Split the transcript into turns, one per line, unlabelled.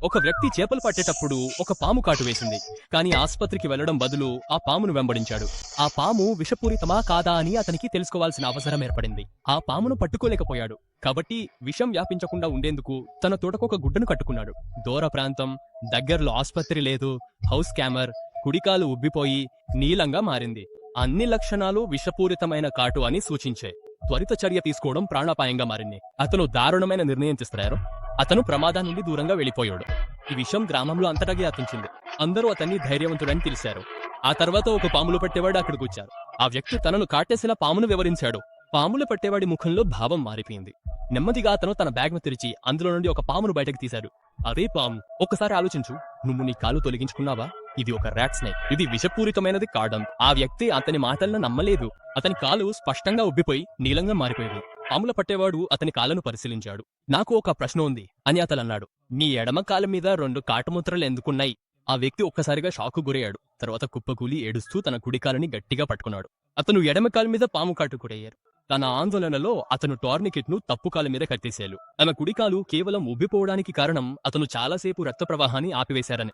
ఒక వ్యక్తి చేపలు పట్టేటప్పుడు ఒక పాము కాటు వేసింది. కానీ ఆస్పత్రికి వెళ్లడం బదులు ఆ పామును వెంబడించాడు. ఆ పాము విషపూరితమా కాదా అని అతనికి తెలుసుకోవాల్సిన అవసరం ఏర్పడింది. ఆ పామును పట్టుకోలేకపోయాడు. కాబట్టి విషం వ్యాపించకుండా ఉండేందుకు తన తోటకొక గుడ్డను కట్టుకున్నాడు. దూర ప్రాంతం, దగ్గరలో ఆస్పత్రి లేదు, హౌస్ క్యామర్, కుడికాలు ఉబ్బిపోయి నీలంగా మారింది. అన్ని లక్షణాలు విషపూరితమైన కాటు అని సూచించే. త్వరిత చర్య తీసుకోవడం ప్రాణాపాయంగా మారింది. అతను దారుణమైన నిర్ణయం తీసుకున్నారు. అతను ప్రమాదం నుండి దూరంగా వెళ్లిపోయాడు. ఈ విషయం గ్రామంలో అంతటా వ్యాపించింది. అందరూ అతన్ని ధైర్యవంతుడని తెలిశారు. ఆ తర్వాత ఒక పాములు పట్టేవాడు అక్కడికి వచ్చారు. ఆ వ్యక్తి తనను కాటేసిన పామును వివరించాడు. పాములు పట్టేవాడి ముఖంలో భావం మారిపోయింది. నెమ్మదిగా అతను తన బ్యాగ్ను తెరిచి అందులో నుండి ఒక పామును బయటకు తీశాడు. అదే పాము. ఒక్కసారి ఆలోచించు, నువ్వు నీ కాలు తొలగించుకున్నావా? ఇది ఒక ర్యాట్ స్నేక్. ఇది విషపూరితమైనది కాడం. ఆ వ్యక్తి అతని మాటలను నమ్మలేదు. అతని కాలు స్పష్టంగా ఉబ్బిపోయి నీలంగా మారిపోయింది. పాముల పట్టేవాడు అతని కాలను పరిశీలించాడు. నాకు ఒక ప్రశ్న ఉంది అని అతను అన్నాడు. నీ ఎడమ కాలు మీద 2 కాటుముద్రలు ఎందుకున్నాయి? ఆ వ్యక్తి ఒక్కసారిగా షాకు గురయ్యాడు. తర్వాత కుప్పకూలి ఏడుస్తూ తన కుడికాలని గట్టిగా పట్టుకున్నాడు. అతను ఎడమ కాలు మీద పాము కాటు గురయ్యారు. తన ఆందోళనలో అతను టోర్నికెట్ ను తప్పు కాలు మీద కట్టేశాడు. తన కుడికాలు కేవలం ఉబ్బిపోవడానికి కారణం అతను చాలాసేపు రక్త ప్రవాహాన్ని ఆపివేశారని.